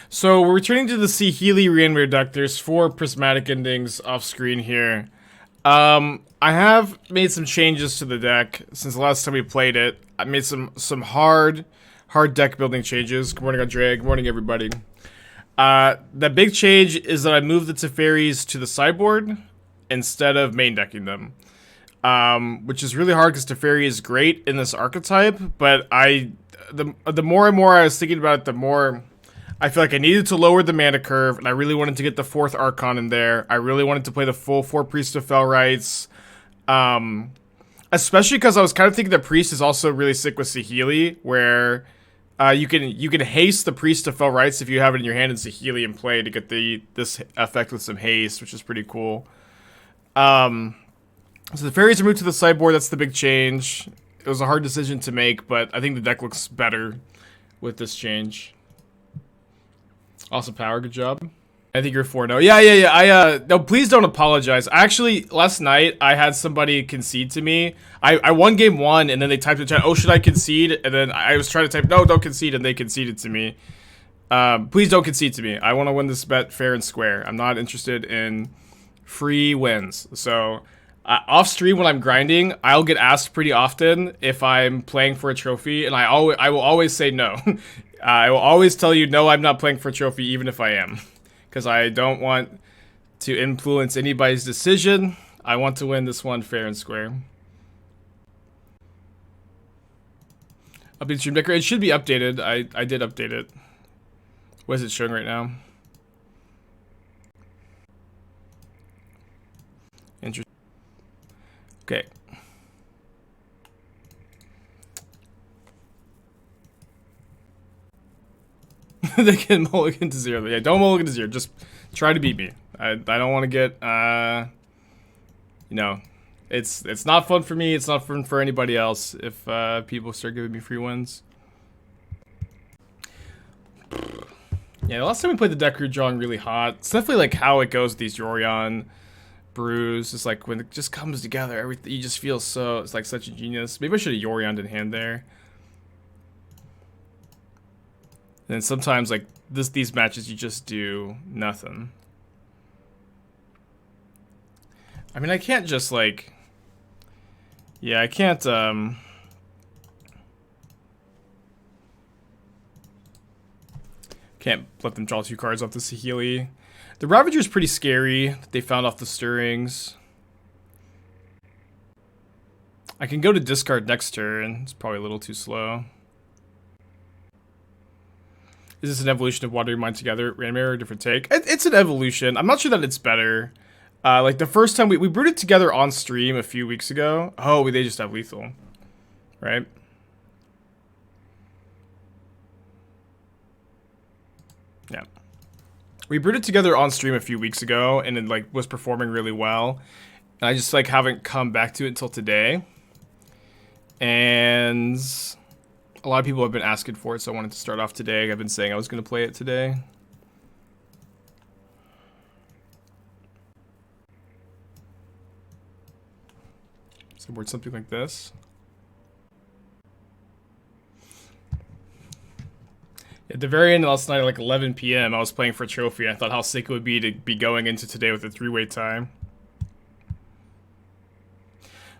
So we're returning to the Saheeli Reanimator deck. There's 4 Prismatic Endings off screen here. I have made some changes to the deck since the last time we played it. I made some hard deck building changes. Good morning, Andre. Good morning, everybody. The big change is that I moved the Teferis to the sideboard instead of main decking them. Which is really hard because Teferi is great in this archetype, but the more and more I was thinking about it, the more I feel like I needed to lower the mana curve, and I really wanted to get the 4th Archon in there. I really wanted to play the full 4 Priest of Fel Rites. Especially because I was kind of thinking the Priest is also really sick with Saheeli, where you can haste the Priest of Fel Rites if you have it in your hand in Saheeli and play to get this effect with some haste, which is pretty cool. So the fairies are moved to the sideboard. That's the big change. It was a hard decision to make, but I think the deck looks better with this change. Awesome power, good job. I think you're 4-0. Yeah. No, please don't apologize. Actually, last night I had somebody concede to me. I won game 1, and then they typed in chat, "Oh, should I concede?" And then I was trying to type, "No, don't concede," and they conceded to me. Please don't concede to me. I want to win this bet fair and square. I'm not interested in free wins. So off stream when I'm grinding, I'll get asked pretty often if I'm playing for a trophy, and I will always say no. I will always tell you, no, I'm not playing for a trophy, even if I am. Because I don't want to influence anybody's decision. I want to win this one fair and square. Update stream decker. It should be updated. I did update it. What is it showing right now? Interesting. Okay. They can mulligan to 0. Yeah, don't mulligan to 0. Just try to beat me. I don't want to get, you know, it's not fun for me. It's not fun for anybody else if people start giving me free wins. Yeah, the last time we played the deck, we were drawing really hot. It's definitely like how it goes with these Yorion brews. It's like when it just comes together, everything you just feel so. It's like such a genius. Maybe I should have Yorioned in hand there. And sometimes, like, these matches, you just do nothing. I mean, I can't just, like... Yeah, I can't, can't let them draw 2 cards off the Saheeli. The Ravager's pretty scary that they found off the Stirrings. I can go to discard next turn. It's probably a little too slow. Is this an evolution of Watery Mind Together? Reanimator, a different take? It's an evolution. I'm not sure that it's better. Like the first time we brewed it together on stream a few weeks ago. Oh, they just have lethal. Right? Yeah. We brewed it together on stream a few weeks ago, and it like was performing really well. And I just like haven't come back to it until today. And a lot of people have been asking for it, so I wanted to start off today. I've been saying I was going to play it today. So we're something like this. At the very end of last night at like 11 p.m., I was playing for a trophy. I thought how sick it would be to be going into today with a 3-way tie.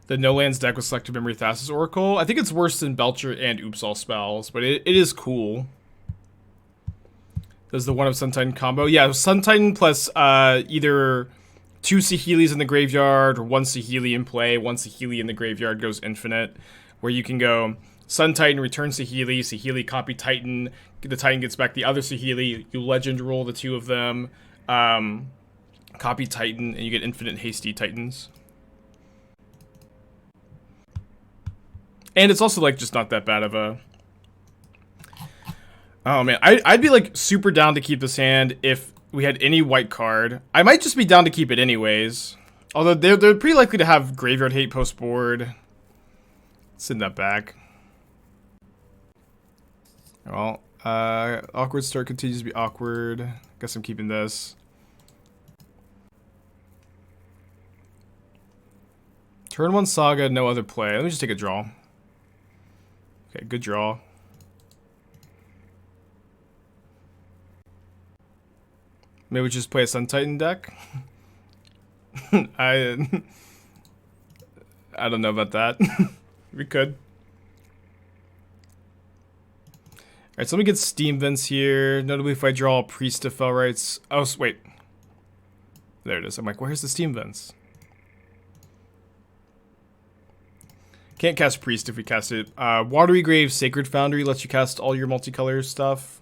The No Lands deck with Selective Memory Thassa's Oracle. I think it's worse than Belcher and Oops All Spells, but it is cool. Does the One of Sun Titan combo? Yeah, Sun Titan plus either 2 Saheelis in the graveyard or 1 Saheeli in play. 1 Saheeli in the graveyard goes infinite, where you can go Sun Titan, return Saheeli, Saheeli copy Titan, the Titan gets back the other Saheeli, you legend roll the 2 of them, copy Titan, and you get infinite hasty Titans. And it's also, like, just not that bad of a... Oh, man. I'd be, like, super down to keep this hand if we had any white card. I might just be down to keep it anyways. Although, they're pretty likely to have Graveyard Hate post-board. Send that back. Well, awkward start continues to be awkward. Guess I'm keeping this. Turn 1 Saga, no other play. Let me just take a draw. Okay, good draw. Maybe we just play a Sun Titan deck. I don't know about that. We could. Alright, so let me get Steam Vents here. Notably, if I draw a Priest of Fel Rites. Oh, wait. There it is. I'm like, where's the Steam Vents? Can't cast Priest if we cast it. Watery Grave, Sacred Foundry lets you cast all your multicolor stuff.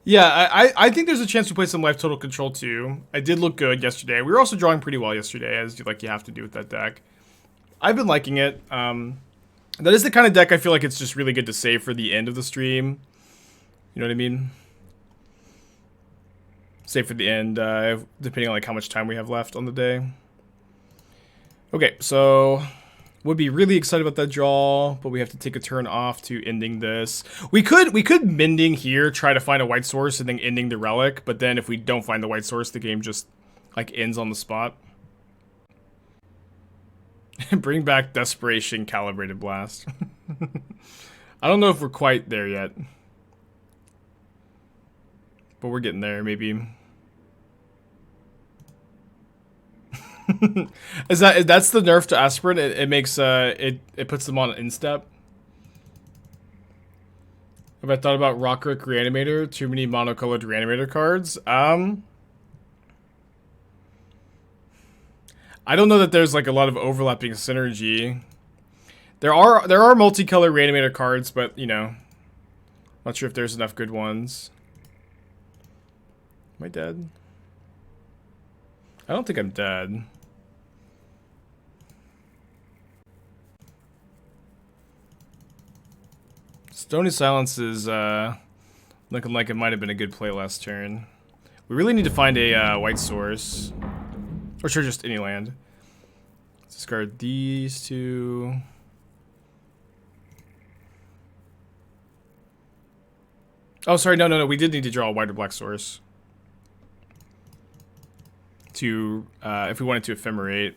Yeah, I think there's a chance to play some Life Total Control too. I did look good yesterday. We were also drawing pretty well yesterday, as you have to do with that deck. I've been liking it. That is the kind of deck I feel like it's just really good to save for the end of the stream. You know what I mean? Save for the end, depending on like how much time we have left on the day. Okay, so would be really excited about that draw, but we have to take a turn off to ending this. We could Mending here, try to find a white source, and then ending the relic. But then if we don't find the white source, the game just like ends on the spot. Bring back Desperation Calibrated Blast. I don't know if we're quite there yet, but we're getting there, maybe. That's the nerf to Aspirant. It makes it puts them on instep. Have I thought about Rockrick Reanimator? Too many monocolored Reanimator cards. I don't know that there's like a lot of overlapping synergy. There are multicolor Reanimator cards, but you know, not sure if there's enough good ones. Am I dead? I don't think I'm dead. Stony Silence is looking like it might have been a good play last turn. We really need to find a white source. Or sure, just any land. Let's discard these two. Oh, sorry, no. We did need to draw a white or black source. To, if we wanted to Ephemerate.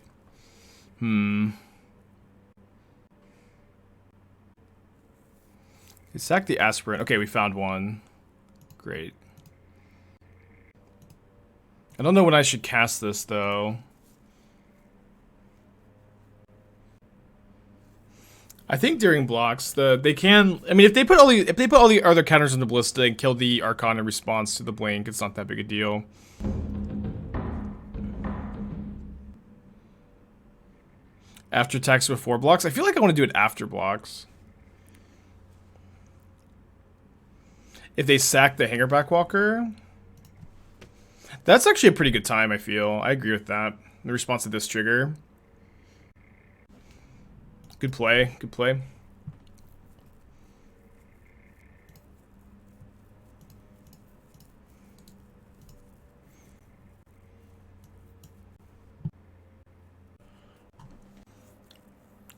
Sack the Aspirant. Okay, we found one. Great. I don't know when I should cast this, though. I think during blocks, they can. I mean, if they put all the other counters on the Ballista and kill the Archon in response to the blink, it's not that big a deal. After attacks before blocks, I feel like I want to do it after blocks. If they sack the Hangerback Walker, that's actually a pretty good time, I feel. I agree with that. In response to this trigger. Good play. Good play.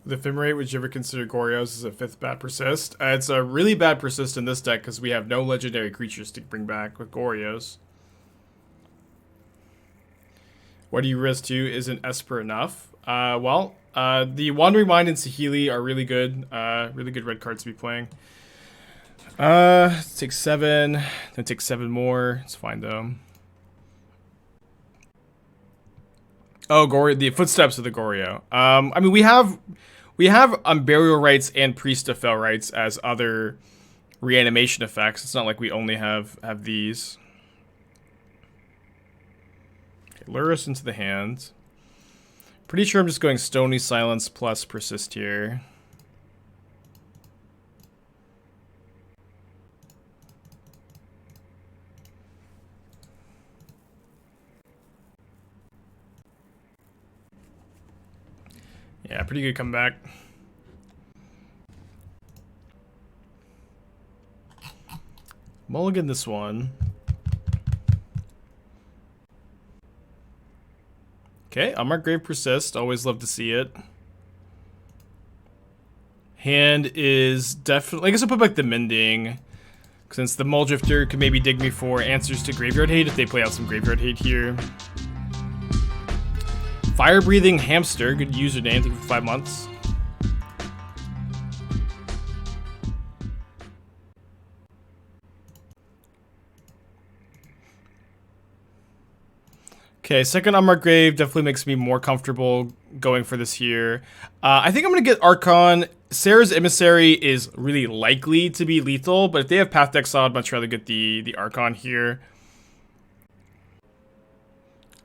The Ephemerate, would you ever consider Gorios as a 5th bad persist? It's a really bad persist in this deck because we have no legendary creatures to bring back with Gorios. What do you risk to? Isn't Esper enough? The Wandering Mind and Saheeli are really good. Really good red cards to be playing. Let's take 7. Then take 7 more. It's fine though. Oh, the Footsteps of the Goryo. I mean, we have Unburial Rites and Priest of Fel Rites as other reanimation effects. It's not like we only have these. Okay, lure us into the hand. Pretty sure I'm just going Stony Silence plus Persist here. Yeah, pretty good comeback. Mulligan this one. Okay, Unmarked Grave Persist. Always love to see it. Hand is definitely... I guess I'll put back the Mending. Since the Mulldrifter could maybe dig me for answers to Graveyard Hate if they play out some Graveyard Hate here. Fire Breathing Hamster, good username, thank you for 5 months. Okay, second Unmarked Grave definitely makes me more comfortable going for this here. I think I'm going to get Archon. Serra's Emissary is really likely to be lethal, but if they have Path to Exile, I'd much rather get the Archon here.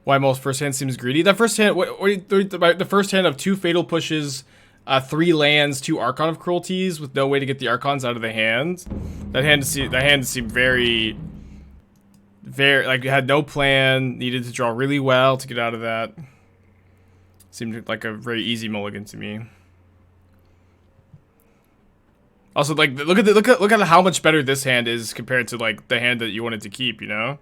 Why most first hand seems greedy. That first hand, the first hand of 2 Fatal Pushes, 3 lands, 2 Archon of Cruelties with no way to get the Archons out of the hand. That hand seemed very, like, had no plan, needed to draw really well to get out of that. Seemed like a very easy mulligan to me. Also, like, look at how much better this hand is compared to, like, the hand that you wanted to keep, you know?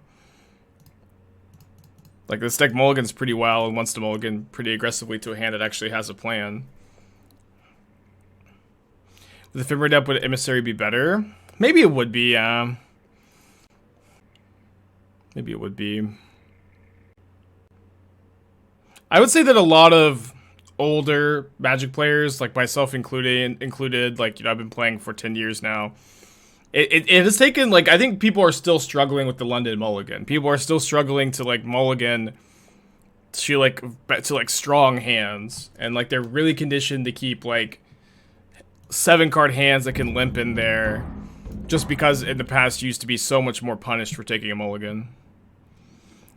Like, this deck mulligans pretty well and wants to mulligan pretty aggressively to a hand that actually has a plan. Would the Ephemerate up, would Emissary be better? Maybe it would be, maybe it would be. I would say that a lot of older Magic players, like myself included, like, you know, I've been playing for 10 years now. It has taken, like, I think people are still struggling with the London mulligan. People are still struggling to, like, mulligan to, like, strong hands. And, like, they're really conditioned to keep, like, 7-card hands that can limp in there. Just because in the past you used to be so much more punished for taking a mulligan.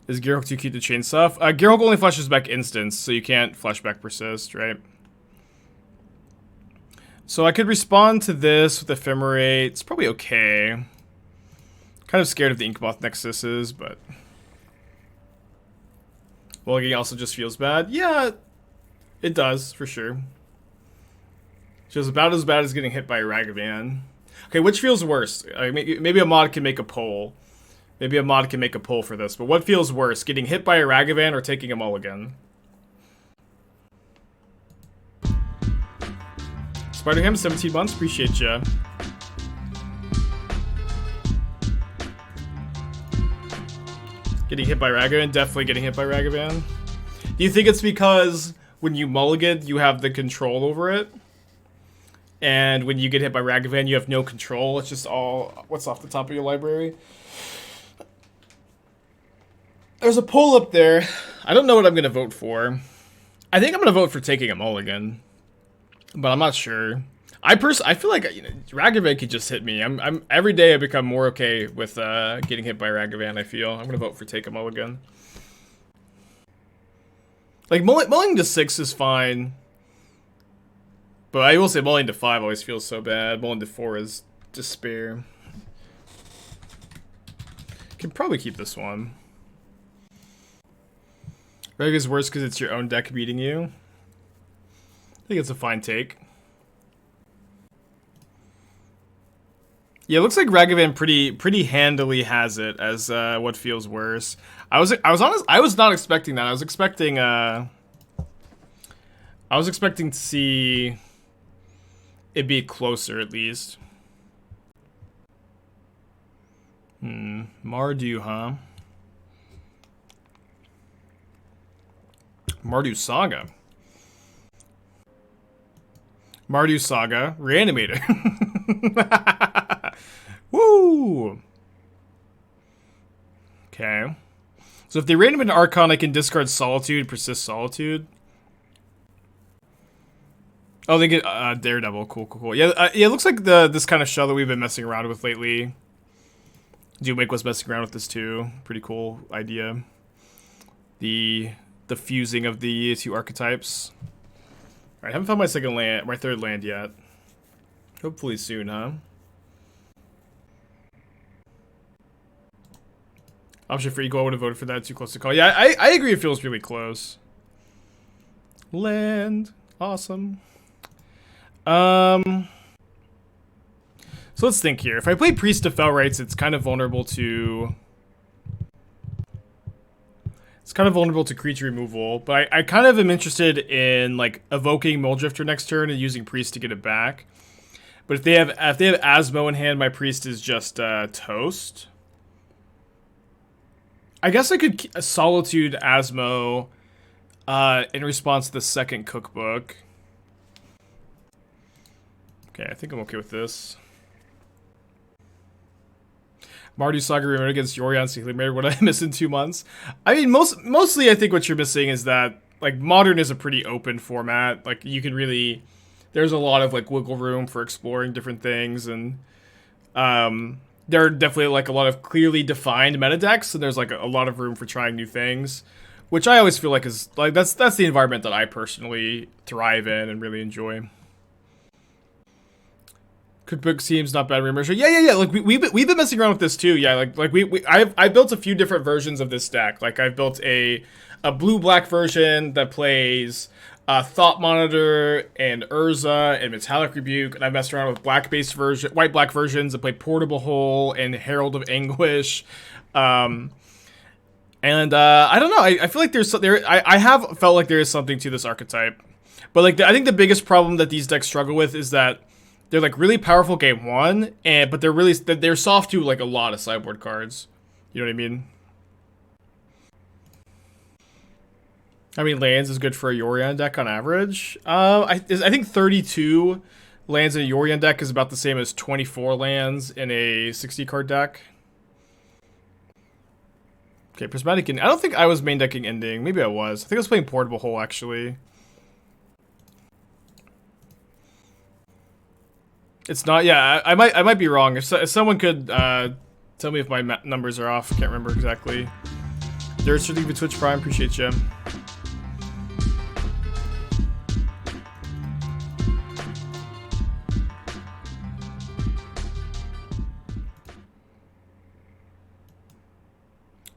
Is Gearhulk too cute to chain stuff? Gearhulk only flashes back instants, so you can't flash back Persist, right? So I could respond to this with Ephemerate. It's probably okay. Kind of scared of the Inkmoth Nexuses, but... Mulligan also just feels bad. Yeah, it does, for sure. Feels about as bad as getting hit by a Ragavan. Okay, which feels worse? Maybe a mod can make a poll. Maybe a mod can make a poll for this, but what feels worse? Getting hit by a Ragavan or taking a mulligan? Spider-Ham, 17 months, appreciate ya. Getting hit by Ragavan, definitely getting hit by Ragavan. Do you think it's because when you mulligan, you have the control over it? And when you get hit by Ragavan, you have no control, it's just all what's off the top of your library? There's a poll up there. I don't know what I'm going to vote for. I think I'm going to vote for taking a mulligan. But I'm not sure. I feel like, you know, Ragavan could just hit me. I'm every day I become more okay with getting hit by Ragavan, I feel. I'm going to vote for take a mulligan. Like, mulling to 6 is fine. But I will say mulling to 5 always feels so bad. Mulling to 4 is despair. Can probably keep this one. Ragavan is worse because it's your own deck beating you. I think it's a fine take. Yeah, it looks like Ragavan pretty handily has it as what feels worse. I was honest. I was not expecting that. I was expecting to see it be closer at least. Mardu, huh? Mardu Saga. Mardu Saga, Reanimator. Woo! Okay. So if they reanimate an Archon, I can discard Solitude, Persist Solitude. Oh, they get Daredevil. Cool. Yeah, it looks like this kind of shell that we've been messing around with lately. Dewmake was messing around with this too. Pretty cool idea. The fusing of the 2 archetypes. Alright, I haven't found my third land yet. Hopefully soon, huh? Option for equal, I would have voted for that. Too close to call. Yeah, I agree it feels really close. Land. Awesome. So let's think here. If I play Priest of Felrites, it's kind of vulnerable to... creature removal, but I kind of am interested in, like, evoking Mulldrifter next turn and using Priest to get it back. But if they have Asmo in hand, my Priest is just toast. I guess I could Solitude Asmo in response to the second cookbook. Okay, I think I'm okay with this. Mardu Saga Reanimator against Yorion Saheeli Rai. What I miss in 2 months? I mean, mostly I think what you're missing is that like Modern is a pretty open format. Like you can really, there's a lot of like wiggle room for exploring different things, and there are definitely like a lot of clearly defined meta decks, and there's like a lot of room for trying new things, which I always feel like is like that's the environment that I personally thrive in and really enjoy. Cookbook seems not bad. Reimmersion. Yeah. Like we've been messing around with this too. Yeah, I've built a few different versions of this deck. Like I've built a blue-black version that plays Thought Monitor and Urza and Metallic Rebuke, and I messed around with white-black versions that play Portable Hole and Herald of Anguish. I don't know. I feel like I have felt like there is something to this archetype, but like I think the biggest problem that these decks struggle with is that they're like really powerful game one, but they're soft to like a lot of sideboard cards. You know what I mean? How many lands is good for a Yorion deck on average? I think 32 lands in a Yorion deck is about the same as 24 lands in a 60 card deck. Okay, Prismatic Ending. I don't think I was main decking Ending. Maybe I was. I think I was playing Portable Hole actually. It's not. Yeah, I might be wrong. If someone could tell me if my numbers are off, I can't remember exactly. There's for leaving Twitch Prime. Appreciate you.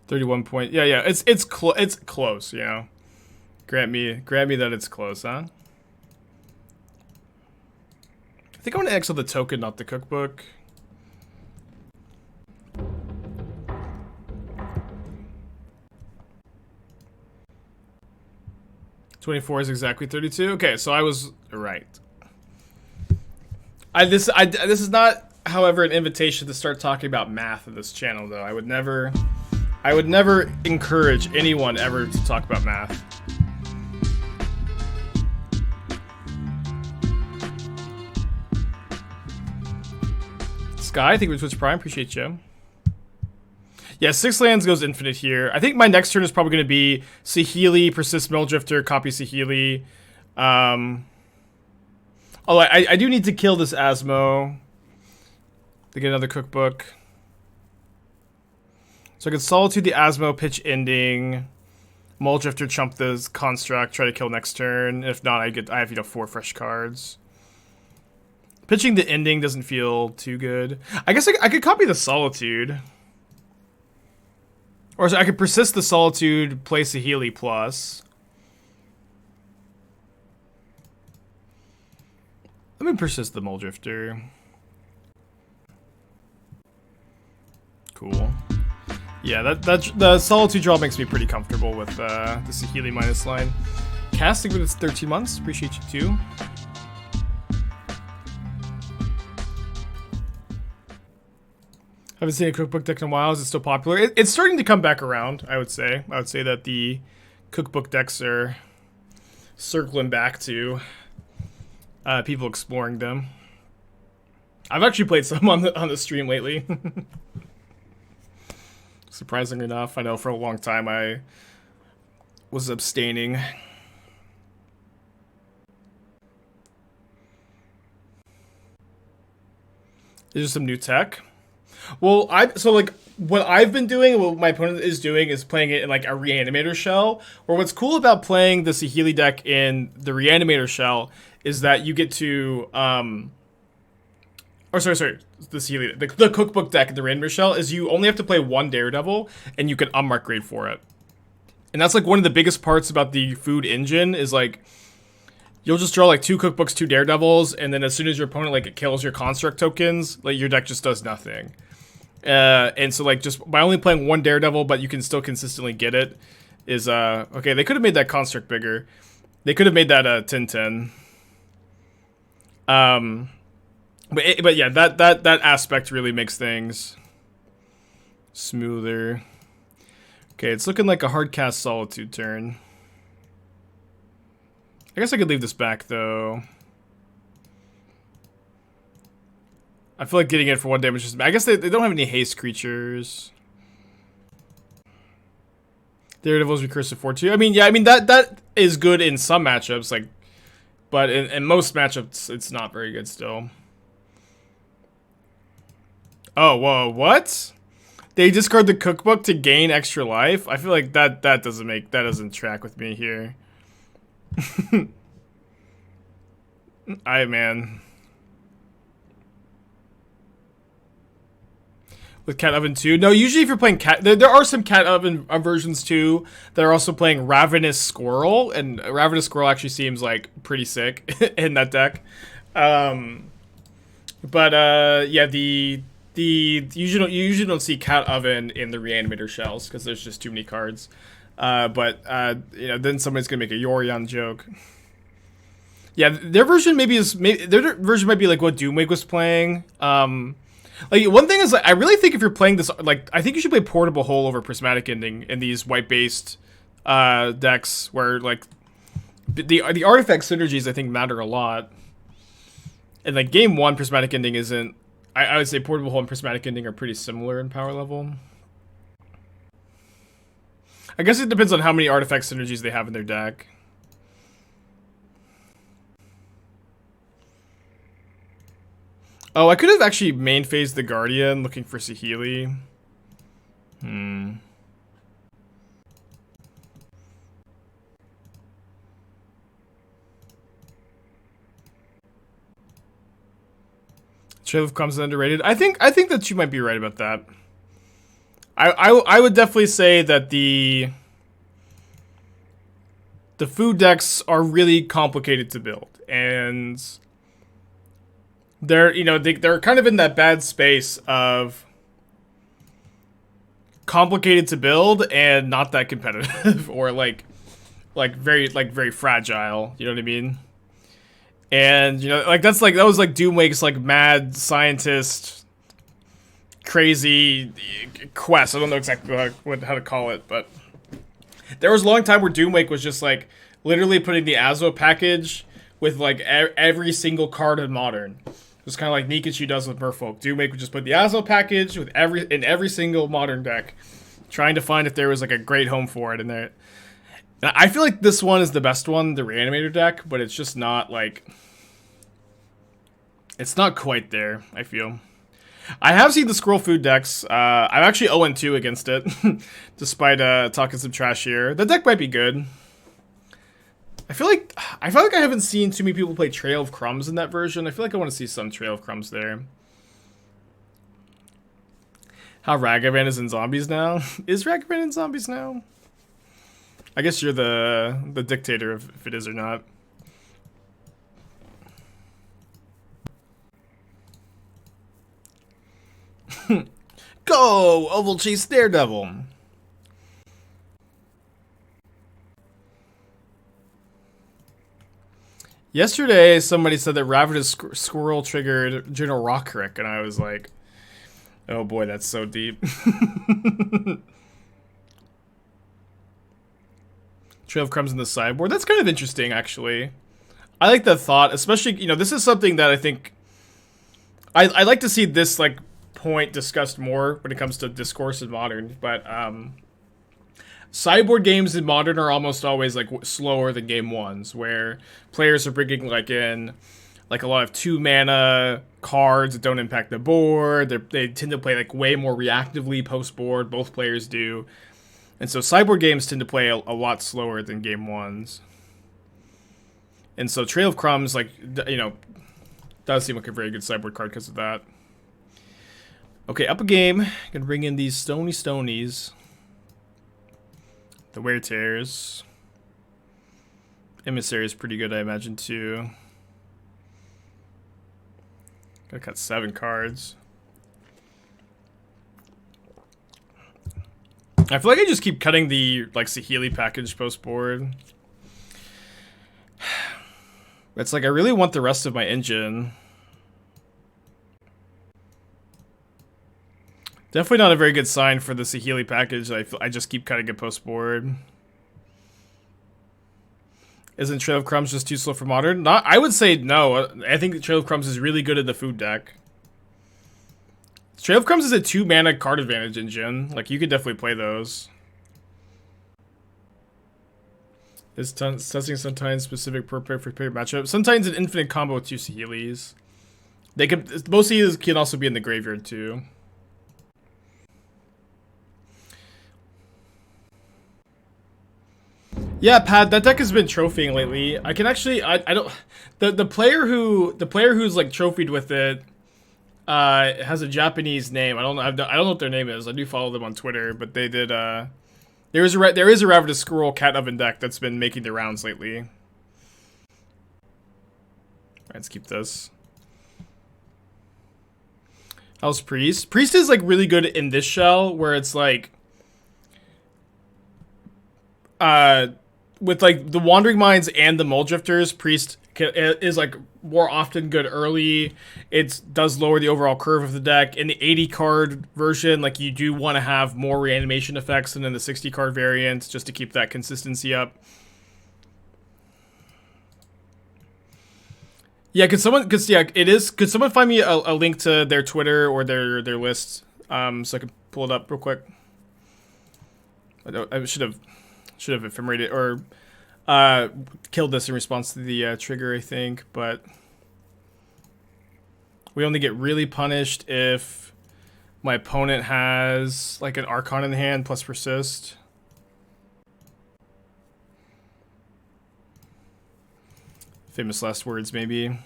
$31 point. Yeah. It's close. You know. Grant me that it's close, huh? I think I want to exile the token, not the cookbook. $24 is exactly 32. Okay, so I was right. This is not, however, an invitation to start talking about math in this channel, though. I would never encourage anyone ever to talk about math. Sky, thank you for Twitch Prime. Appreciate you. Yeah, 6 lands goes infinite here. I think my next turn is probably going to be Saheeli, Persist, Mulldrifter, copy Saheeli. Although I do need to kill this Asmo to get another cookbook. So I can Solitude the Asmo, pitch Ending, Mulldrifter, chump this Construct, try to kill next turn. If not, I have 4 fresh cards. Pitching the Ending doesn't feel too good. I guess I could copy the Solitude. Or I could Persist the Solitude, play Saheeli plus. Let me Persist the Mulldrifter. Cool. Yeah, the Solitude draw makes me pretty comfortable with the Saheeli minus line. Casting with its 13 months. Appreciate you too. Haven't seen a cookbook deck in a while. Is it still popular? It's starting to come back around, I would say. I would say that the cookbook decks are circling back to people exploring them. I've actually played some on the stream lately. Surprisingly enough, I know for a long time I was abstaining. Is there some new tech? Well, what I've been doing, what my opponent is doing, is playing it in like a Reanimator shell. Or what's cool about playing the Saheeli deck in the Reanimator shell is that you get to, the Saheeli, the cookbook deck in the Reanimator shell is you only have to play 1 Daredevil and you can Unmarked Grave for it. And that's like one of the biggest parts about the food engine is like, you'll just draw like 2 cookbooks, 2 Daredevils, and then as soon as your opponent like it kills your construct tokens, like your deck just does nothing. And so like just by only playing 1 Daredevil, but you can still consistently get it, is okay. They could have made that construct bigger. They could have made that 10-10. But yeah, that aspect really makes things smoother. Okay, it's looking like a hard cast Solitude turn. I guess I could leave this back though. I feel like getting it for 1 damage is... I guess they don't have any haste creatures. Daredevil's Recursive Fortitude. I mean, yeah, I mean, that is good in some matchups, like... But in most matchups, it's not very good still. Oh, whoa, what? They discard the cookbook to gain extra life? I feel like that doesn't track with me here. Man. With Cat Oven 2? No, usually if you're playing Cat... There are some Cat Oven versions too that are also playing Ravenous Squirrel, and Ravenous Squirrel actually seems like pretty sick in that deck. Yeah, you usually don't see Cat Oven in the Reanimator shells because there's just too many cards. You know, then somebody's gonna make a Yorion joke. Yeah, their version might be like what Doomwake was playing. Like, one thing is, like, I really think if you're playing this, like, I think you should play Portable Hole over Prismatic Ending in these white-based decks where, like, the artifact synergies, I think, matter a lot. And, like, game 1, Prismatic Ending isn't... I would say Portable Hole and Prismatic Ending are pretty similar in power level. I guess it depends on how many artifact synergies they have in their deck. Oh, I could have actually main phased the Guardian looking for Saheeli. Trail of Crumbs is underrated. I think that you might be right about that. I would definitely say that the food decks are really complicated to build, and they're kind of in that bad space of complicated to build and not that competitive or like very fragile, you know what I mean? And that was like Doomwake's like mad scientist crazy quest. I don't know exactly how to call it, but there was a long time where Doomwake was just like literally putting the Azo package with like every single card in Modern. It was kind of like Nikachu does with Merfolk. Doomwake would just put the Azo package with every single Modern deck, trying to find if there was like a great home for it in there. And I feel like this one is the best one, the Reanimator deck, but it's just not like... It's not quite there, I feel. I have seen the Squirrel Food decks. I'm actually 0-2 against it, despite talking some trash here. The deck might be good. I feel like I haven't seen too many people play Trail of Crumbs in that version. I feel like I want to see some Trail of Crumbs there. How Ragavan is in Zombies now? Is Ragavan in Zombies now? I guess you're the dictator of if it is or not. Go! Oval Chase Daredevil! Yesterday, somebody said that Ravenous Squirrel triggered General Rockrick, and I was like, oh boy, that's so deep. Trail of Crumbs in the sideboard. That's kind of interesting, actually. I like that thought, especially, this is something that I think... I like to see this, like, point discussed more when it comes to discourse in Modern, but, sideboard games in Modern are almost always, like, slower than game 1s, where players are bringing, like, in, like, a lot of 2-mana cards that don't impact the board. They tend to play, like, way more reactively post-board. Both players do. And so sideboard games tend to play a lot slower than game 1s. And so Trail of Crumbs, like, does seem like a very good sideboard card because of that. Okay, up a game. Gonna bring in these Stonies. The Wear Tears. Emissary is pretty good, I imagine, too. Gotta cut 7 cards. I feel like I just keep cutting the, like, Saheeli package post-board. It's like I really want the rest of my engine. Definitely not a very good sign for the Saheeli package. I just keep cutting it post-board. Isn't Trail of Crumbs just too slow for Modern? I would say no. I think Trail of Crumbs is really good in the food deck. Trail of Crumbs is a 2-mana card advantage engine. Like, you could definitely play those. Is testing sometimes specific per favorite matchup. Sometimes an infinite combo with 2 Saheelis. They can, most Saheelis can also be in the graveyard too. Yeah, Pat, that deck has been trophying lately. I can actually, I don't, the player who's like trophied with it, has a Japanese name. I don't know what their name is. I do follow them on Twitter, but they did, there is a Raveler Scroll Cat Oven deck that's been making the rounds lately. Alright, let's keep this. How's Priest? Priest is like really good in this shell where it's like with like the Wandering Minds and the Mulldrifters, Priest is like more often good early. It does lower the overall curve of the deck. In the 80 card version, like you do want to have more reanimation effects than in the 60 card variant just to keep that consistency up. Yeah, could someone find me a link to their Twitter or their list, so I can pull it up real quick. I should have ephemerated or killed this in response to the trigger, I think, but we only get really punished if my opponent has like an Archon in hand plus Persist. Famous last words, maybe.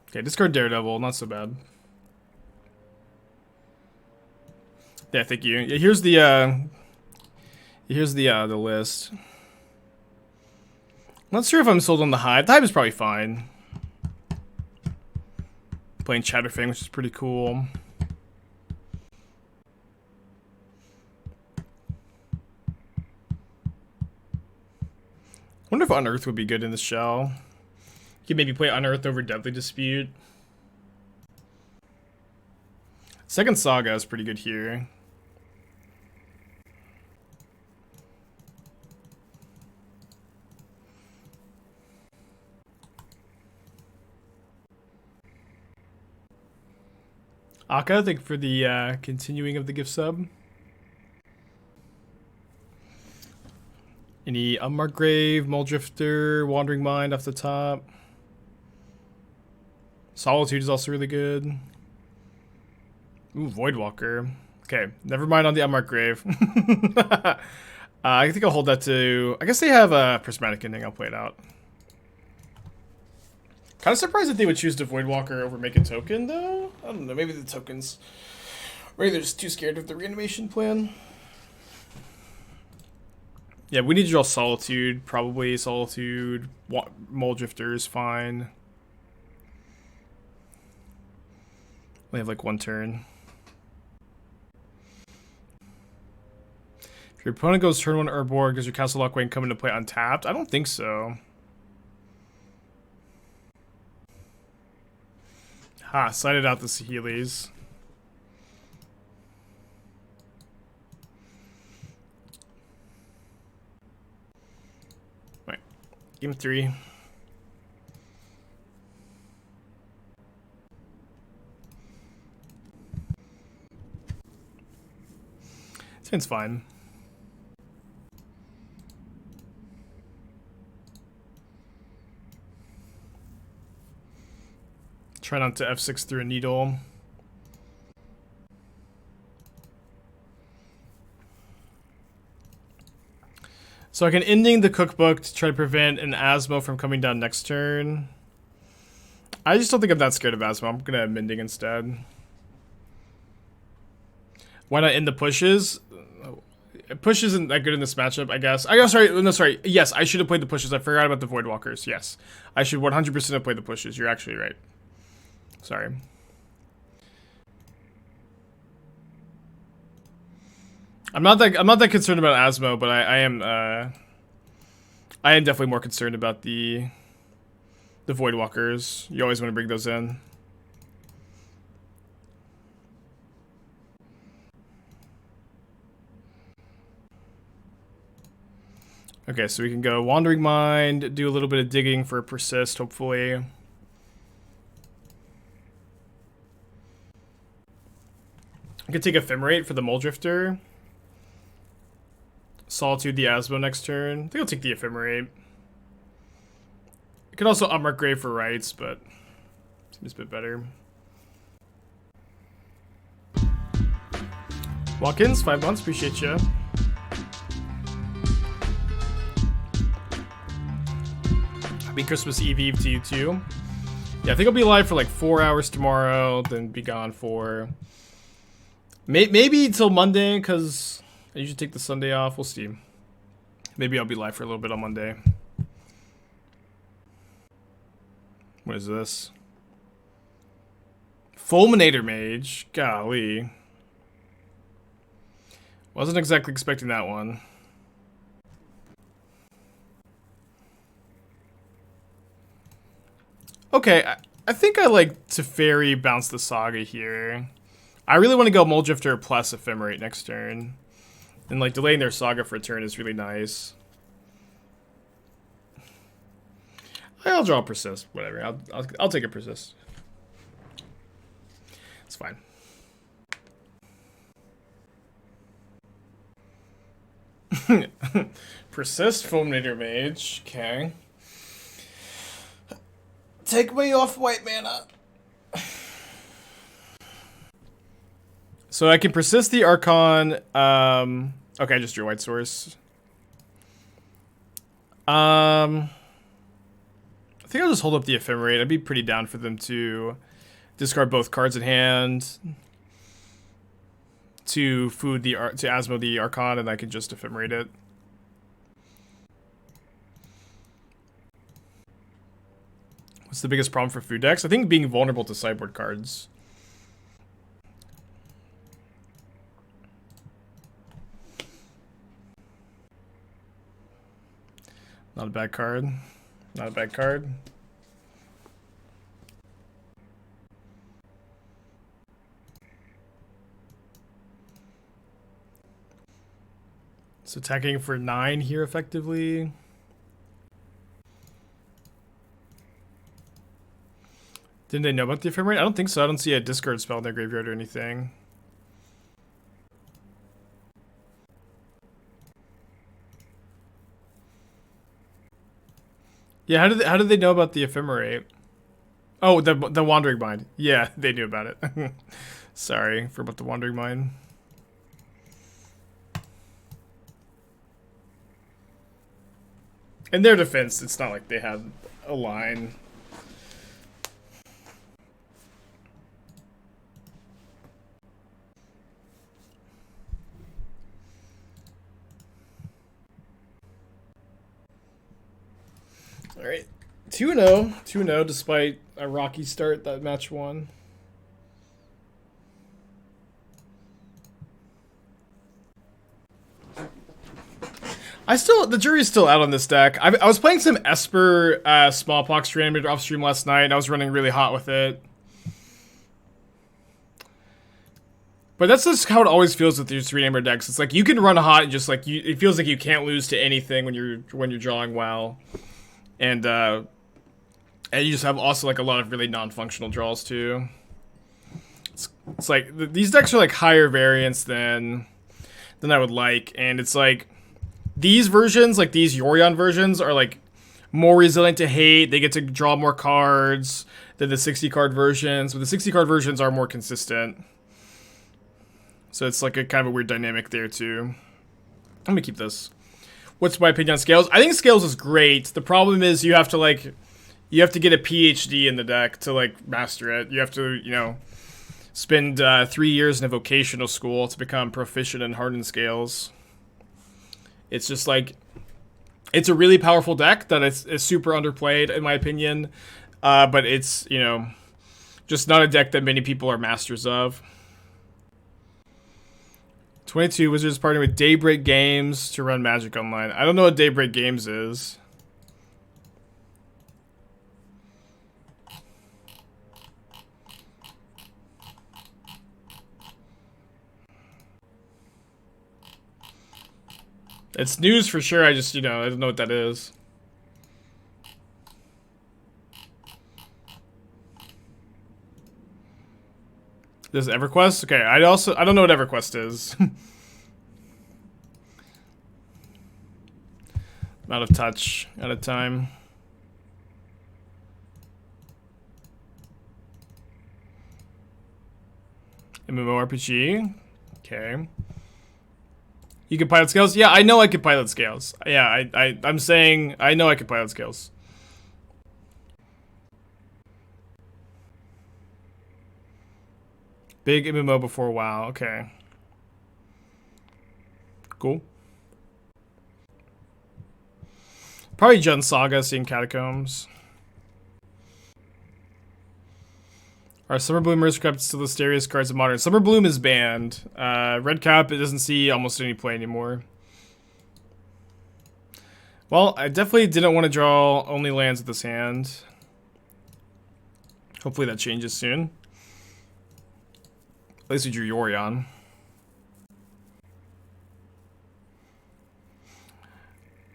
Okay, discard Daredevil, not so bad. Yeah, thank you. Yeah, here's the list. I'm not sure if I'm sold on the Hive. The Hive is probably fine. Playing Chatterfang, which is pretty cool. I wonder if Unearth would be good in the shell. You could maybe play Unearth over Deadly Dispute. Second Saga is pretty good here. Aka, thank you for the continuing of the gift sub. Any Unmarked Grave, Mulldrifter, Wandering Mind off the top. Solitude is also really good. Ooh, Voidwalker. Okay, never mind on the Unmarked Grave. I think I'll hold that to... I guess they have a Prismatic Ending. I'll play it out. Kind of surprised that they would choose to Voidwalker over make a token, though. I don't know. Maybe the tokens... Maybe they're just too scared of the reanimation plan. Yeah, we need to draw Solitude. Probably Solitude. Mulldrifter is fine. We have like one turn. If your opponent goes turn 1 Urborg, does your Castle Lockway come into play untapped? I don't think so. Ha, sided out the Saheelis. Right. Game 3. Seems fine. Try not to F6 through a needle. So I can ending the cookbook to try to prevent an Asmo from coming down next turn. I just don't think I'm that scared of Asmo. I'm gonna mending instead. Why not end the pushes? Push isn't that good in this matchup, I guess. Sorry. Yes, I should have played the pushes. I forgot about the Voidwalkers. Yes, I should 100% have played the pushes. You're actually right. Sorry. I'm not that concerned about Asmo, but I am definitely more concerned about the Voidwalkers. You always want to bring those in. Okay, so we can go Wandering Mind, do a little bit of digging for Persist, hopefully. I could take Ephemerate for the Mulldrifter. Solitude the Asmo next turn. I think I'll take the Ephemerate. I could also Unmarked Grave for Rites, but seems a bit better. Walk-ins, 5 months, appreciate you. Happy Christmas Eve to you too. Yeah, I think I'll be live for like 4 hours tomorrow, then be gone for maybe till Monday, because I usually take the Sunday off. We'll see. Maybe I'll be live for a little bit on Monday. What is this? Fulminator Mage. Golly. Wasn't exactly expecting that one. Okay, I think I like Teferi bounce the Saga here. I really want to go Mulldrifter plus Ephemerate next turn. And like delaying their Saga for a turn is really nice. I'll draw a Persist, whatever. I'll take a Persist. It's fine. Persist, Fulminator Mage. Okay. Take me off white mana. So I can persist the Archon. Okay, I just drew white source. I think I'll just hold up the Ephemerate. I'd be pretty down for them to discard both cards in hand, to food the to Asmo the Archon, and I can just Ephemerate it. What's the biggest problem for food decks? I think being vulnerable to sideboard cards. Not a bad card. Not a bad card. So attacking for 9 here effectively. Didn't they know about the Ephemerate? I don't think so. I don't see a discard spell in their graveyard or anything. Yeah, how did they know about the Ephemerate? Oh, the Wandering Mind. Yeah, they knew about it. Sorry for about the Wandering Mind. In their defense, it's not like they had a line. All right, 2-0, 2-0 despite a rocky start that match won. The jury's still out on this deck. I was playing some Esper Smallpox Reanimator off stream last night, and I was running really hot with it. But that's just how it always feels with these Reanimator decks. It's like you can run hot and just like it feels like you can't lose to anything when you're drawing well. And you just have also like a lot of really non-functional draws too. It's like these decks are like higher variance than I would like, and it's like these versions, like these Yorion versions, are like more resilient to hate. They get to draw more cards than the 60 card versions, but the 60 card versions are more consistent. So it's like a kind of a weird dynamic there too. Let me keep this. What's my opinion on Scales? I think Scales is great. The problem is you have to get a PhD in the deck to like master it. You have to, spend 3 years in a vocational school to become proficient in hardened Scales. It's just like, it's a really powerful deck that is super underplayed in my opinion. But it's, just not a deck that many people are masters of. 22 Wizards partnering with Daybreak Games to run Magic Online. I don't know what Daybreak Games is. It's news for sure. I just, I don't know what that is. This is EverQuest? Okay, I don't know what EverQuest is. Out of touch at a time. MMORPG. Okay. You can pilot scales? Yeah, I know I can pilot scales. Yeah, I'm saying I know I can pilot scales. Big MMO before WoW. Okay. Cool. Probably Jund Saga, seeing Catacombs. Our Summer Bloom Aristocrat still the scariest cards of Modern. Summer Bloom is banned. Red Cap, it doesn't see almost any play anymore. Well, I definitely didn't want to draw only lands with this hand. Hopefully that changes soon. At least we drew Yorion.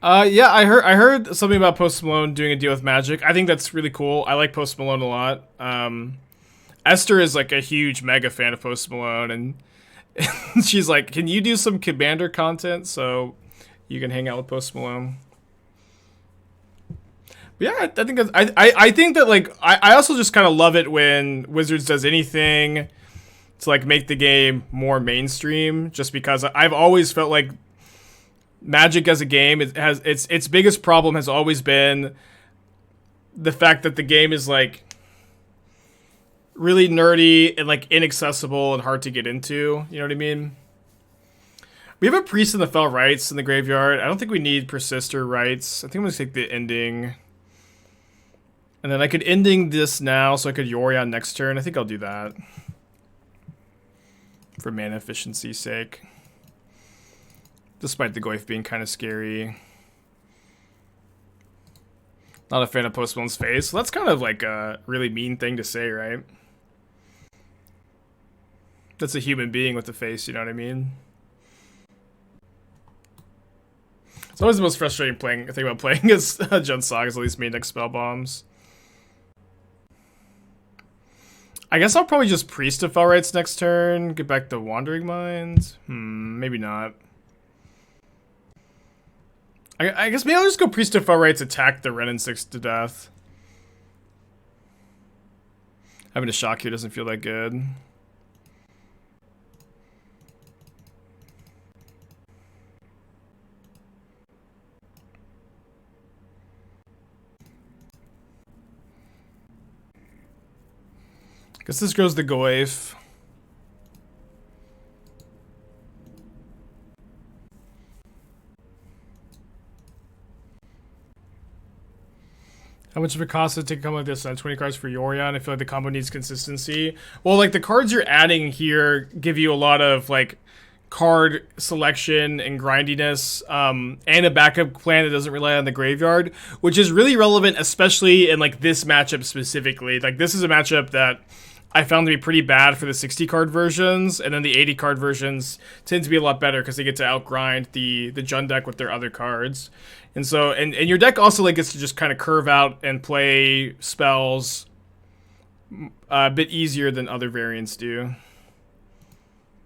Yeah, I heard something about Post Malone doing a deal with Magic. I think that's really cool. I like Post Malone a lot. Esther is like a huge mega fan of Post Malone, and she's like, "Can you do some Commander content so you can hang out with Post Malone?" But yeah, I think that's, I think that like I also just kind of love it when Wizards does anything to like make the game more mainstream. Just because I've always felt like Magic as a game, it has its biggest problem has always been the fact that the game is like really nerdy and like inaccessible and hard to get into. You know what I mean? We have a Priest in the Fell Rites in the graveyard. I don't think we need Persist or Rites. I think I'm gonna take the Ending. And then I could Ending this now so I could Yorion next turn. I think I'll do that. For mana efficiency's sake. Despite the Goyf being kind of scary. Not a fan of Post Malone's face. So that's kind of like a really mean thing to say, right? That's a human being with a face, you know what I mean? It's always the most frustrating thing about playing as Jund Saga is at least main deck spell bombs. I guess I'll probably just Priest of Fell Rites next turn. Get back to Wandering Mind. Maybe not. I guess maybe I'll just go Priest of Fell Rites, attack the Renin 6 to death. Having a shock here doesn't feel that good. Guess this goes the Goyf. How much of it costs to take a combo like this? 20 cards for Yorion. I feel like the combo needs consistency. Well, like the cards you're adding here give you a lot of like card selection and grindiness, and a backup plan that doesn't rely on the graveyard, which is really relevant, especially in like this matchup specifically. Like this is a matchup that I found to be pretty bad for the 60 card versions, and then the 80 card versions tend to be a lot better because they get to outgrind the Jund deck with their other cards. And so, and your deck also like gets to just kind of curve out and play spells a bit easier than other variants do.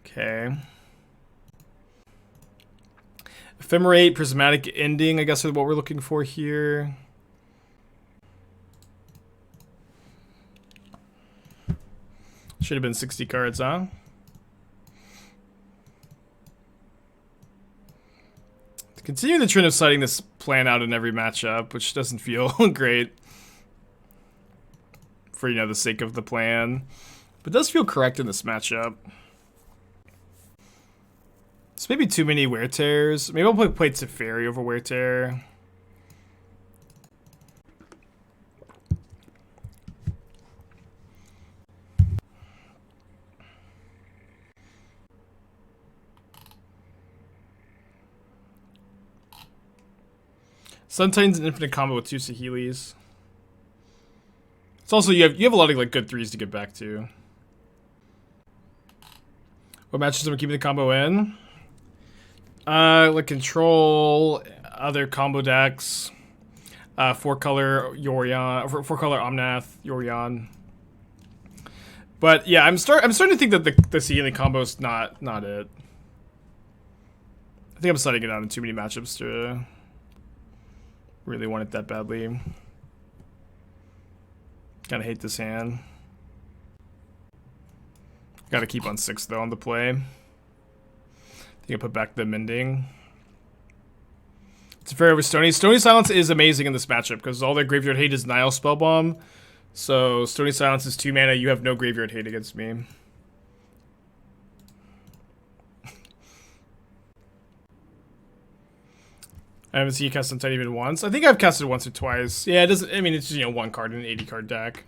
Okay. Ephemerate, Prismatic Ending, I guess is what we're looking for here. Should have been 60 cards, huh? Continue the trend of citing this plan out in every matchup, which doesn't feel great for, you know, the sake of the plan. But does feel correct in this matchup. It's maybe too many Wear Tears. Maybe I'll play Teferi over Wear Tear. Sun Titan's an infinite combo with 2 Saheelis. It's also you have a lot of like good 3s to get back to. What matches am I keeping the combo in? Like Control, other combo decks, 4-color Yorion, 4-color Omnath, Yorion. But yeah, I'm starting to think that the Saheeli combo's not it. I think I'm setting it out in too many matchups to really want it that badly. Kinda hate this hand. Gotta keep on 6 though on the play. I think I put back the Mending. It's fair over Stony. Stony Silence is amazing in this matchup because all their graveyard hate is Nile Spellbomb. So Stony Silence is 2 mana. You have no graveyard hate against me. I haven't seen you cast Untied even once. I think I've casted once or twice. Yeah, it doesn't. I mean, it's just, you know, 1 card in an 80 card deck.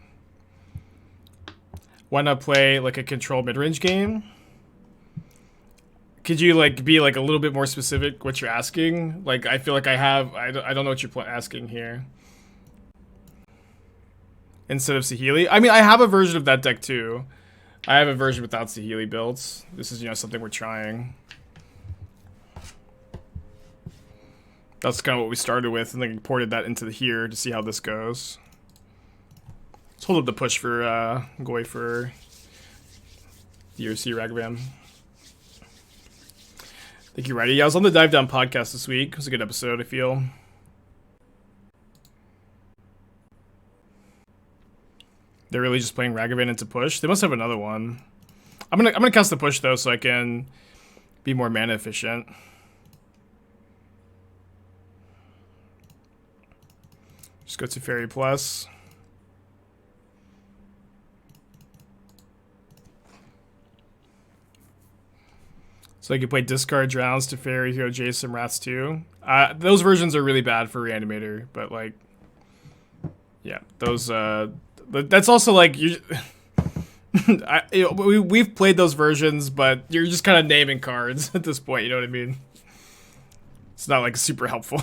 Why not play like a control mid-range game? Could you like be like a little bit more specific what you're asking? Like I feel like I don't know what you're asking here. Instead of Saheeli, I mean I have a version of that deck too. I have a version without Saheeli builds. This is, you know, something we're trying. That's kind of what we started with, and then ported that into here to see how this goes. Let's hold up the push for Goy for the OC Ragavan. Thank you, Righty. Yeah, I was on the Dive Down podcast this week. It was a good episode, I feel. They're really just playing Ragavan into push. They must have another one. I'm gonna cast the push though, so I can be more mana efficient. Just go to Teferi plus. So I can play discard drowns to Teferi, Hero Jason, Rats too. Those versions are really bad for Reanimator, but like, yeah, those. But that's also like you. We've played those versions, but you're just kind of naming cards at this point. You know what I mean? It's not like super helpful.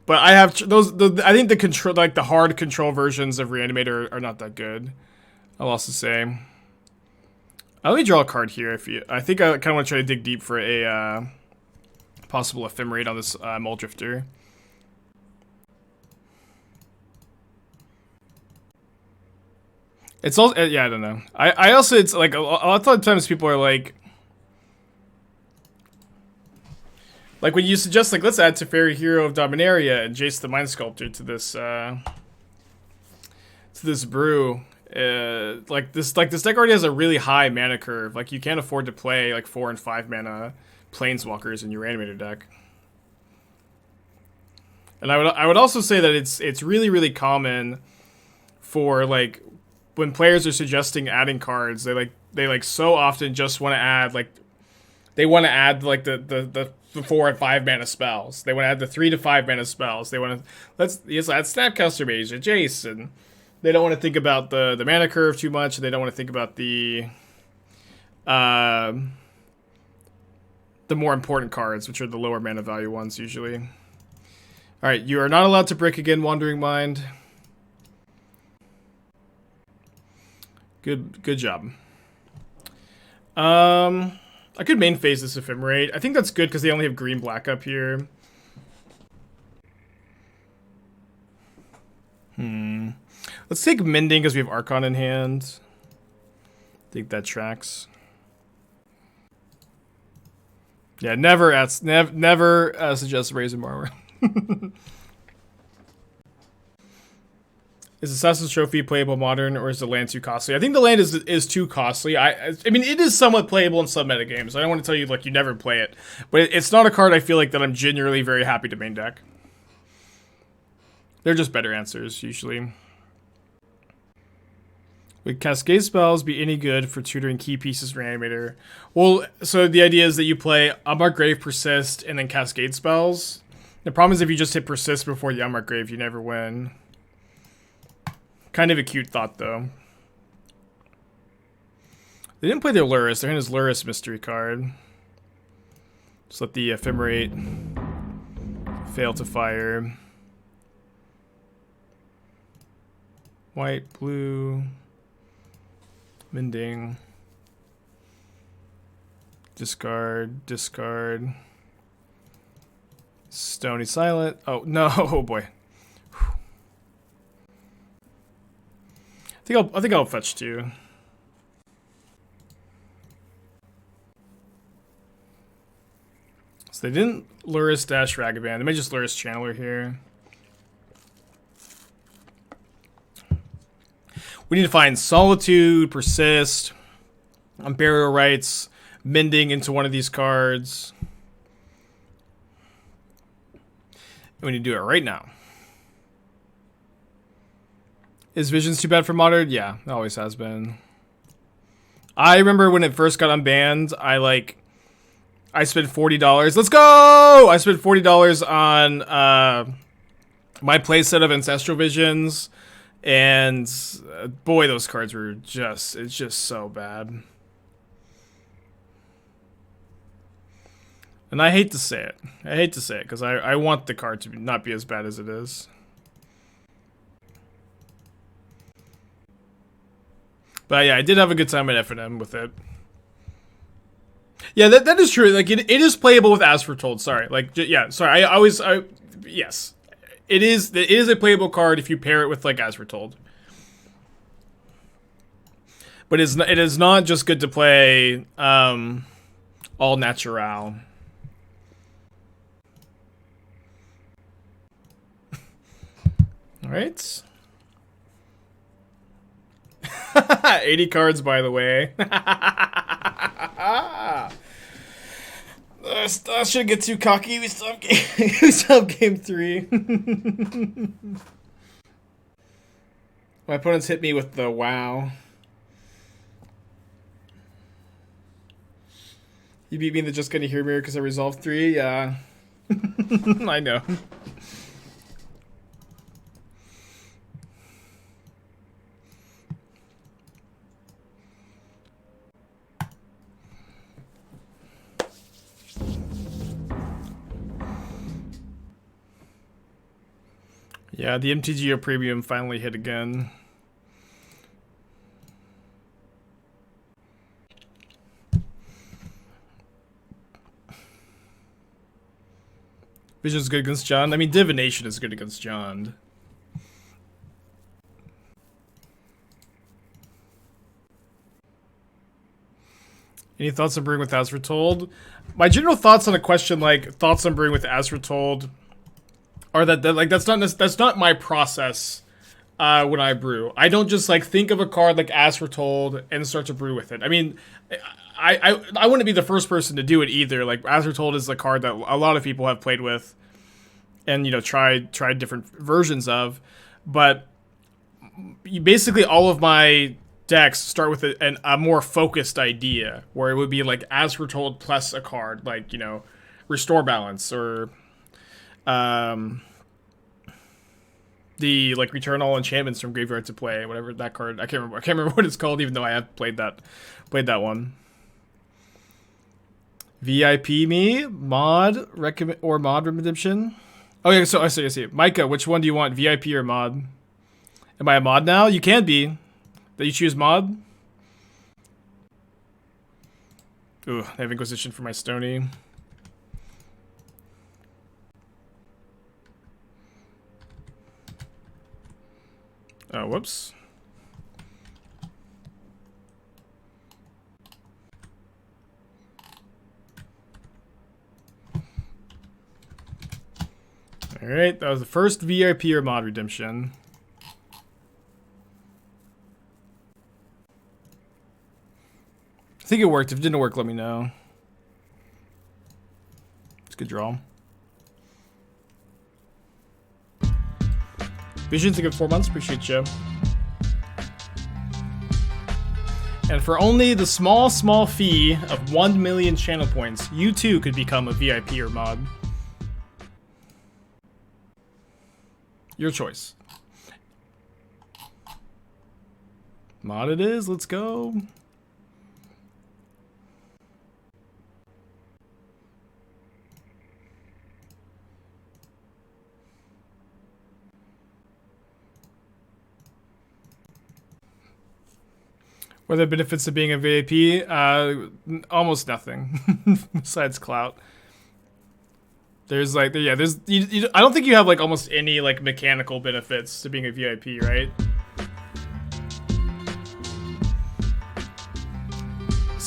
But I have those. I think the control, like the hard control versions of Reanimator, are not that good. I'll also say. Let me draw a card here. I think I kind of want to try to dig deep for a possible Ephemerate on this Mulldrifter. It's also, yeah, I don't know. I also, it's like a lot of times people are like when you suggest like let's add Teferi, Hero of Dominaria, and Jace the Mind Sculptor to this brew. Like this deck already has a really high mana curve. Like you can't afford to play like 4 and 5 mana planeswalkers in your Reanimator deck. And I would also say that it's really common for like when players are suggesting adding cards, they so often just want to add like the 4 and 5 mana spells. They want to add the 3 to 5 mana spells. They want to let's add Snapcaster Mage, Jace, and they don't want to think about the mana curve too much. They don't want to think about the more important cards, which are the lower mana value ones usually. All right, you are not allowed to brick again, Wandering Mind. Good job. I could main phase this Ephemerate. I think that's good because they only have green-black up here. Let's take Mending because we have Archon in hand. I think that tracks. Yeah, never suggest Razor Armor. Is Assassin's Trophy playable modern, or is the land too costly? I think the land is too costly. I mean, it is somewhat playable in some meta games. I don't want to tell you like you never play it, but it's not a card I feel like that I'm genuinely very happy to main deck. They're just better answers usually. Would Cascade spells be any good for tutoring key pieces Reanimator? Well, so the idea is that you play Unmarked Grave, Persist, and then Cascade spells. The problem is if you just hit Persist before the Unmarked Grave, you never win. Kind of a cute thought, though. They didn't play their Lurrus. Their hand is Lurrus mystery card. Just let the Ephemerate fail to fire. White, blue, Mending. Discard, discard. Stony Silent. Oh, no. Oh, boy. I think I'll fetch 2. So they didn't Luris dash Ragavan. They might just Luris Channeler here. We need to find Solitude, Persist, Unburial Rites, Mending into one of these cards. And we need to do it right now. Is Visions too bad for Modern? Yeah, it always has been. I remember when it first got unbanned, I spent $40. Let's go! I spent $40 on my playset of Ancestral Visions. And boy, those cards were it's just so bad. And I hate to say it. I hate to say it because I want the card to not be as bad as it is. But yeah, I did have a good time at F&M with it. Yeah, that is true. Like it is playable with As Foretold. Sorry, yeah. Sorry, yes, it is a playable card if you pair it with like As Foretold. But it is not just good to play all natural. All right. 80 cards, by the way. I shouldn't get too cocky. We still have game 3. My opponents hit me with the wow. You beat me in the Just Gonna Hear Mirror because I resolved 3? Yeah. I know. Yeah, the MTGO premium finally hit again. Vision's good against John. I mean, Divination is good against John. Any thoughts on brewing with As Foretold? My general thoughts on a question like thoughts on brewing with As Foretold are that like that's not my process when I brew. I don't just like think of a card like As Foretold and start to brew with it. I mean, I wouldn't be the first person to do it either. Like As Foretold is a card that a lot of people have played with, and you know tried different versions of, but basically all of my decks start with a more focused idea where it would be like As Foretold plus a card like, you know, Restore Balance or the like Return All Enchantments from Graveyard to Play, whatever that card. I can't remember what it's called, even though I have played that one. VIP me mod recommend or mod redemption. Oh yeah, so I see. Micah, which one do you want, VIP or mod? Am I a mod now? You can be. That you choose mod. Ooh, I have Inquisition for my Stony. Oh, whoops. Alright, that was the first VIP or mod redemption. I think it worked. If it didn't work, let me know. It's a good draw. Vision's a good 4 months. Appreciate you. And for only the small fee of 1 million channel points, you too could become a VIP or mod. Your choice. Mod it is. Let's go. What are the benefits of being a VIP? Almost nothing besides clout. There's like, yeah, I don't think you have like almost any like mechanical benefits to being a VIP, right?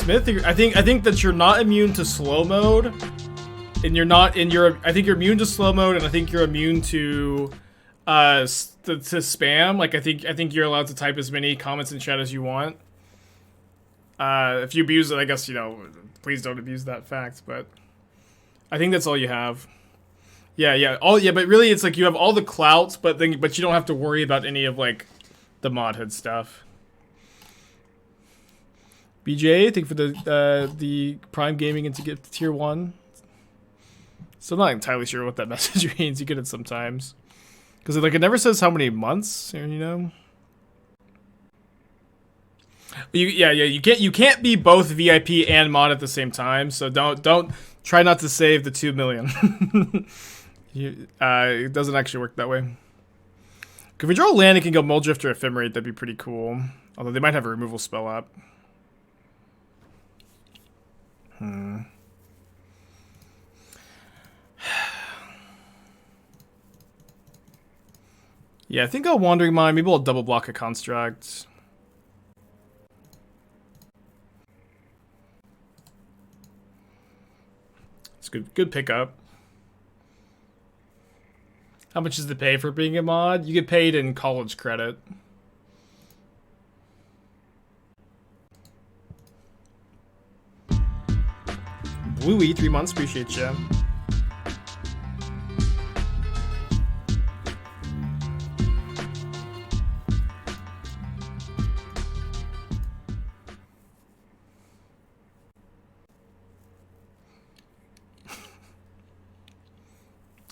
Smith, I think that you're not immune to slow mode, and you're not in your. I think you're immune to slow mode, and I think you're immune to spam. Like I think you're allowed to type as many comments in chat as you want. If you abuse it, I guess please don't abuse that fact. But I think that's all you have. Yeah. But really, it's like you have all the clout, but you don't have to worry about any of like the mod hood stuff. BJ, thank you for the Prime Gaming and to get to tier 1. Still not entirely sure what that message means. You get it sometimes, because it never says how many months. You can't be both VIP and mod at the same time. So don't try not to save the 2 million. It doesn't actually work that way. If we draw a land, it can go Mulldrifter or Ephemerate. That'd be pretty cool. Although they might have a removal spell up. Yeah, I think I'll Wandering Mind. Maybe I'll double block a construct. It's good pickup. How much is the pay for being a mod? You get paid in college credit. Bluey, 3 months, appreciate you.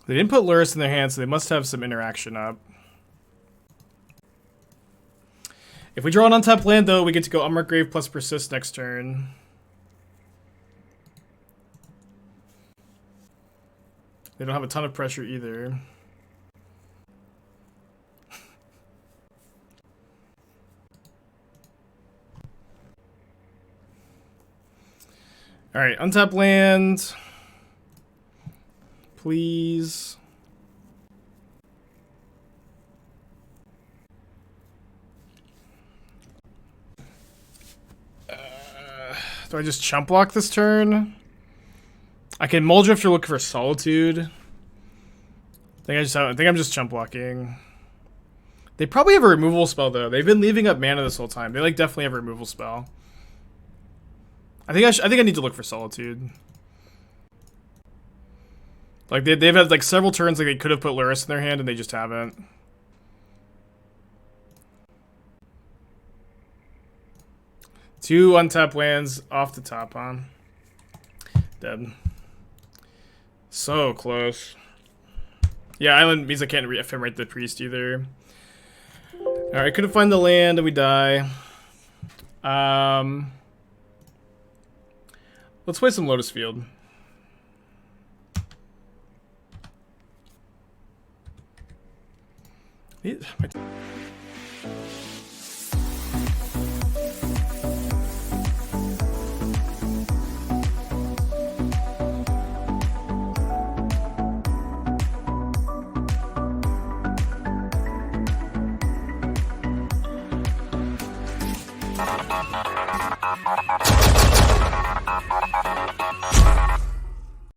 They didn't put Lurrus in their hand, so they must have some interaction up. If we draw an untapped land, though, we get to go Unmarked Grave plus Persist next turn. They don't have a ton of pressure either. Alright, untap land. Please. Do I just chump block this turn? I can Mulldrifter look for Solitude. I think I'm just chump blocking. They probably have a removal spell though. They've been leaving up mana this whole time. They definitely have a removal spell. I think I need to look for Solitude. They've had several turns they could have put Lurrus in their hand and they just haven't. Two untapped lands off the top, huh? Dead. So close. Yeah, island means I can't Ephemerate the priest either. Alright, couldn't find the land and we die. Let's play some Lotus Field.